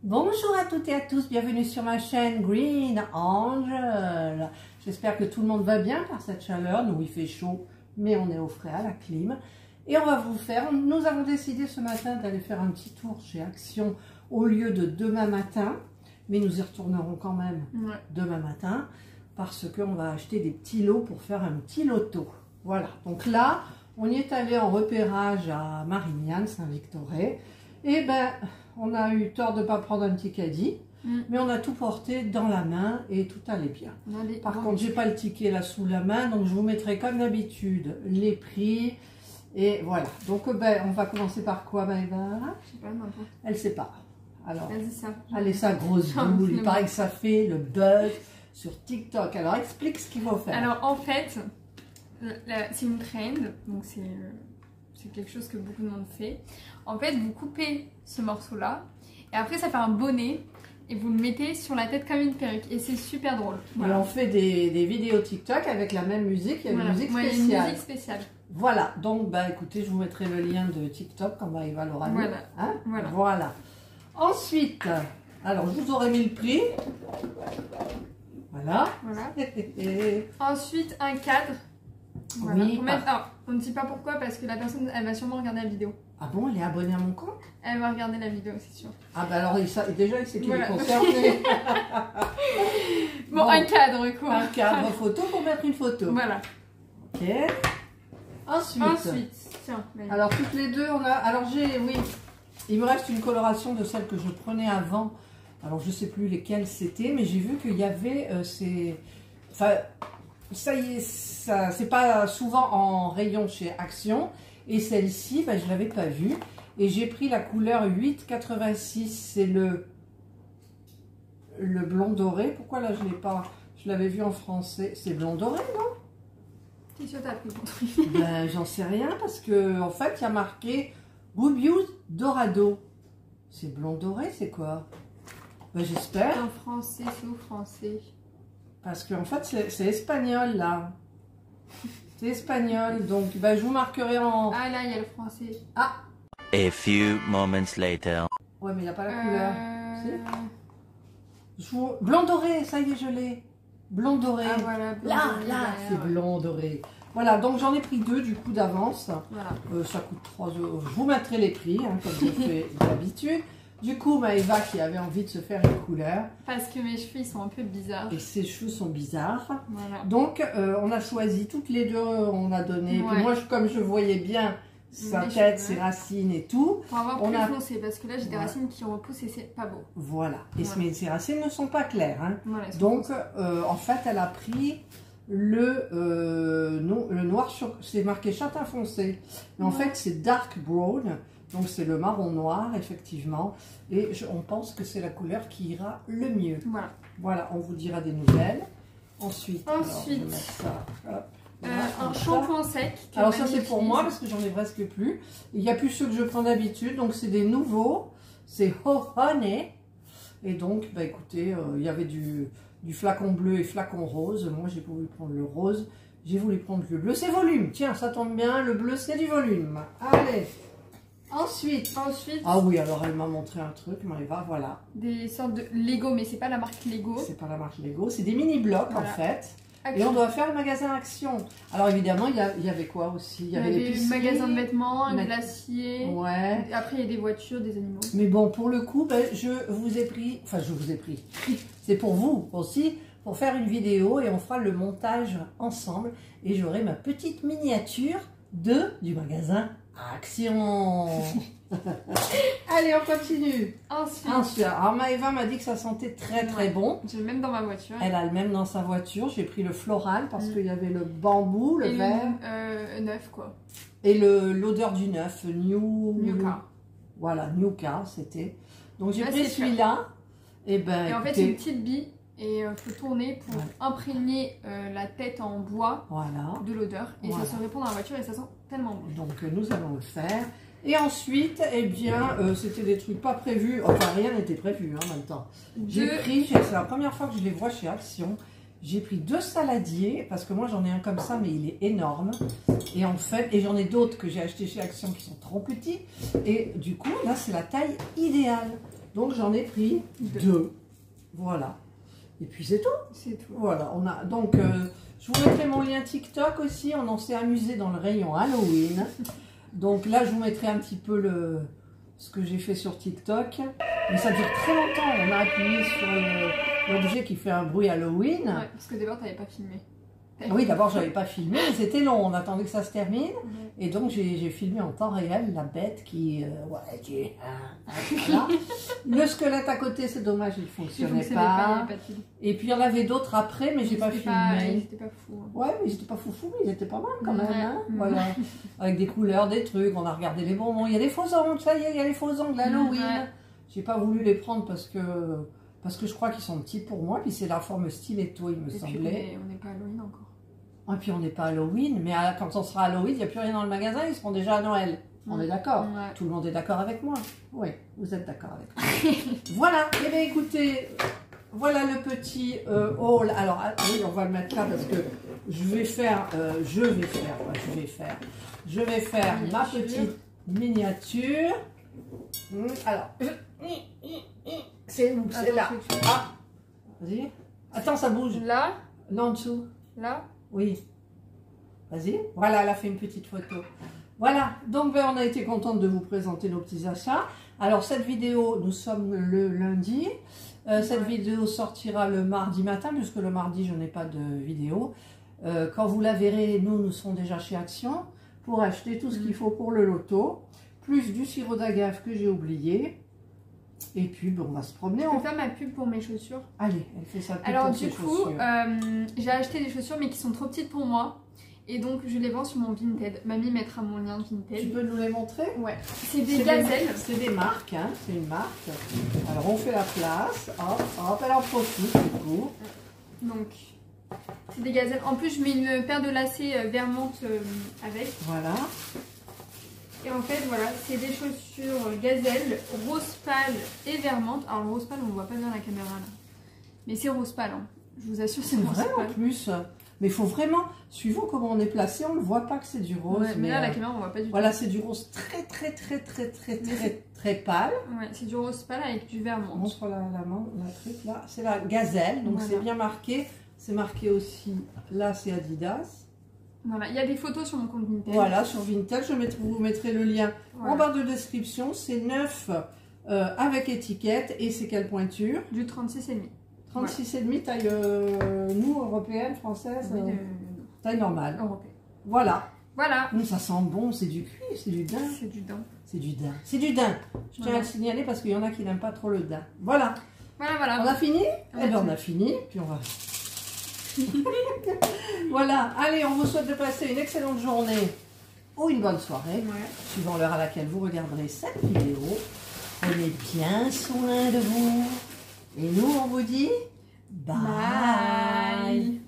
Bonjour à toutes et à tous, bienvenue sur ma chaîne Green Angel. J'espère que tout le monde va bien par cette chaleur. Nous, il fait chaud, mais on est au frais à la clim. Et on va vous faire, nous avons décidé ce matin d'aller faire un petit tour chez Action au lieu de demain matin. Mais nous y retournerons quand même demain matin parce qu'on va acheter des petits lots pour faire un petit loto. Voilà, donc là, on y est allé en repérage à Marignane, Saint-Victoré. Et ben, on a eu tort de ne pas prendre un petit caddie, mais on a tout porté dans la main et tout allait bien. Par contre, j'ai pas le ticket là sous la main, donc je vous mettrai comme d'habitude les prix. Et voilà, donc ben, on va commencer par quoi, Maëva? Je sais pas, n'importe. Elle sait pas. Alors, ça. allez, sa grosse boule, il paraît que ça fait le buzz sur TikTok. Alors, explique ce qu'il faut faire. Alors, en fait, c'est une trend, donc c'est quelque chose que beaucoup de monde fait. En fait, vous coupez ce morceau-là, et après, ça fait un bonnet, et vous le mettez sur la tête comme une perruque, et c'est super drôle. Voilà. Et on fait des vidéos TikTok avec la même musique, il y a une musique spéciale. Il y a une musique spéciale. Voilà, donc bah écoutez, je vous mettrai le lien de TikTok quand Maëva l'aura mis. Voilà. Hein, voilà. Ensuite, alors je vous aurais mis le prix. Voilà. Ensuite, un cadre. Voilà. Oui, Alors, on ne dit pas pourquoi, parce que la personne, elle va sûrement regarder la vidéo. Ah bon, elle est abonnée à mon compte? Elle va regarder la vidéo, c'est sûr. Ah bah alors, déjà, il sait qu'il est concerné. Bon, un cadre, quoi. Un cadre photo pour mettre une photo. Voilà. Ok. Ensuite, tiens. Alors, toutes les deux, on a... Alors, il me reste une coloration de celle que je prenais avant. Alors, je sais plus lesquelles c'était, mais j'ai vu qu'il y avait Enfin, ça y est, c'est pas souvent en rayon chez Action. Et celle-ci, ben, je ne l'avais pas vue. Et j'ai pris la couleur 886. C'est le blond doré. Pourquoi là, je ne l'ai pas... Je l'avais vu en français. C'est blond doré, non? Qu'est-ce que t'as pris pour toi? Ben, j'en sais rien parce que en fait, il y a marqué Rubius Dorado. C'est blond doré, c'est quoi? Ben, j'espère. En français, c'est où français? Parce qu'en fait, c'est espagnol, là. C'est espagnol, donc ben, je vous marquerai en... Ah, là, il y a le français. Ah! A few moments later. Ouais, mais il n'y a pas la couleur. Blanc doré, ça y est, je l'ai. Blond doré. Ah, voilà. Là, c'est blond doré. Voilà, donc j'en ai pris deux du coup d'avance. Voilà. Ça coûte 3 €. Je vous mettrai les prix, hein, comme je fais d'habitude. Du coup, Maëva qui avait envie de se faire une couleur. Parce que mes cheveux, ils sont un peu bizarres. Et ses cheveux sont bizarres. Voilà. Donc, on a choisi toutes les deux, on a donné. Puis moi, comme je voyais bien sa tête, ses racines et tout. Pour avoir plus foncé, parce que là, j'ai des racines qui repoussent et c'est pas beau. Voilà. Et ces racines ne sont pas claires. Hein. Voilà, donc, en fait, elle a pris le noir, c'est marqué châtain foncé. Mais en fait, c'est dark brown. Donc c'est le marron noir, effectivement. Et on pense que c'est la couleur qui ira le mieux. Voilà. Voilà, on vous dira des nouvelles. Ensuite, alors, je vais mettre ça, hop, un shampoing sec. Alors ça c'est pour moi parce que j'en ai presque plus. Il n'y a plus ceux que je prends d'habitude. Donc c'est des nouveaux. C'est Ho Honey. Et donc, bah écoutez, il y avait du flacon bleu et flacon rose. Moi j'ai voulu prendre le rose. J'ai voulu prendre le bleu. C'est volume. Tiens, ça tombe bien. Le bleu c'est du volume. Allez. Ensuite, ah oui, alors elle m'a montré un truc, Maëva, voilà. Des sortes de Lego, mais c'est pas la marque Lego. C'est pas la marque Lego, c'est des mini-blocs en fait. Action. Et on doit faire le magasin Action. Alors évidemment, il y avait quoi aussi? Il y avait des magasins de vêtements, un glacier. Ouais. Et après, il y a des voitures, des animaux. Mais bon, pour le coup, ben, je vous ai pris. C'est pour vous aussi, pour faire une vidéo et on fera le montage ensemble. Et j'aurai ma petite miniature du magasin Action. Allez, on continue. Ensuite, alors Maëva m'a dit que ça sentait très bon. J'ai le même dans ma voiture. Elle a le même dans sa voiture. J'ai pris le floral parce qu'il y avait le bambou, le vert. Neuf quoi. Et l'odeur du neuf, New-Car. Voilà, New-Car c'était. Donc j'ai pris celui-là. Et en fait, c'est une petite bille. Et il faut tourner pour imprégner la tête en bois de l'odeur. Et ça se répand dans la voiture et ça sent tellement bon. Donc nous allons le faire. Et ensuite, eh bien, c'était des trucs pas prévus. Enfin, rien n'était prévu en même temps. C'est la première fois que je les vois chez Action. J'ai pris 2 saladiers, parce que moi j'en ai un comme ça, mais il est énorme. Et en fait, j'en ai d'autres que j'ai achetés chez Action qui sont trop petits. Et du coup, là, c'est la taille idéale. Donc j'en ai pris 2. Voilà. Et puis c'est tout. C'est tout. Voilà, on a donc je vous mettrai mon lien TikTok aussi. On s'est amusé dans le rayon Halloween. Donc là, je vous mettrai un petit peu ce que j'ai fait sur TikTok. Mais ça dure très longtemps. On a appuyé sur l'objet qui fait un bruit Halloween. Ouais, parce que d'abord, tu n'avais pas filmé. Oui, d'abord, je n'avais pas filmé, mais c'était long. On attendait que ça se termine. Et donc, j'ai filmé en temps réel la bête qui... voilà. Le squelette à côté, c'est dommage, il ne fonctionnait pas. Et puis, il y en avait d'autres après, mais j'ai pas filmé. Ils étaient pas fous. Hein. Ouais, mais ils n'étaient pas foufous, mais ils étaient pas mal quand même. Hein, voilà. Avec des couleurs, des trucs, on a regardé les bonbons. Il y a des faux ongles, ça y est, il y a les faux ongles Halloween. J'ai pas voulu les prendre parce que je crois qu'ils sont petits pour moi. Puis c'est la forme stiletto, il me semblait. On n'est pas Halloween encore. Et puis on n'est pas Halloween, mais quand on sera Halloween, il n'y a plus rien dans le magasin, ils seront déjà à Noël. On est d'accord? Tout le monde est d'accord avec moi? Oui, vous êtes d'accord avec moi. Voilà, et bien écoutez, voilà le petit haul. Alors oui, on va le mettre là parce que je vais faire ma petite miniature. Alors, c'est où? C'est là. Ah, vas-y. Attends, ça bouge. Là? Non, en dessous. Là? Oui. Vas-y. Voilà, elle a fait une petite photo. Voilà. Donc, ben, on a été contente de vous présenter nos petits achats. Alors, cette vidéo, nous sommes le lundi. Cette vidéo sortira le mardi matin, puisque le mardi, je n'ai pas de vidéo. Quand vous la verrez, nous serons déjà chez Action pour acheter tout ce qu'il faut pour le loto, plus du sirop d'agave que j'ai oublié. Et puis, bon, on va se promener. Je peux faire ma pub pour mes chaussures. Allez, elle fait sa pub Alors pour du ses coup, chaussures. j'ai acheté des chaussures mais qui sont trop petites pour moi. Et donc, je les vends sur mon Vinted. Mamie mettra mon lien Vinted. Tu peux nous les montrer? Ouais. C'est des gazelles. C'est des marques, hein. C'est une marque. Alors, on fait la place. Hop, hop, elle en profite du coup. Donc, c'est des gazelles. En plus, je mets une paire de lacets Vermont avec. Voilà. Et en fait, voilà, c'est des chaussures gazelle, rose pâle et Vermont. Alors, le rose pâle, on ne voit pas bien la caméra là. Mais c'est rose pâle, hein. Je vous assure, c'est rose vrai pâle. en plus. Mais il faut vraiment, suivant comment on est placé, on ne voit pas que c'est du rose. Ouais, mais là, la caméra, on ne voit pas du tout. Voilà, c'est du rose très pâle. Ouais, c'est du rose pâle avec du Vermont. On montre la truc là. C'est la gazelle, donc c'est bien marqué. C'est marqué aussi, là c'est Adidas. Voilà, il y a des photos sur mon compte Vinted. Voilà, sur Vinted, vous mettrez le lien en barre de description. C'est neuf avec étiquette et c'est quelle pointure? Du 36,5. 36,5, taille nous, européenne, française, taille normale. Européenne. Voilà. Voilà. Ça sent bon, c'est du cuir, c'est du daim. C'est du daim. C'est du daim. C'est du daim. Je tiens à le signaler parce qu'il y en a qui n'aiment pas trop le daim. Voilà. Voilà. On a fini? Eh bien, on a fini. Puis on va... Voilà. Allez, on vous souhaite de passer une excellente journée ou une bonne soirée, suivant l'heure à laquelle vous regarderez cette vidéo. Prenez bien soin de vous. Et nous, on vous dit bye.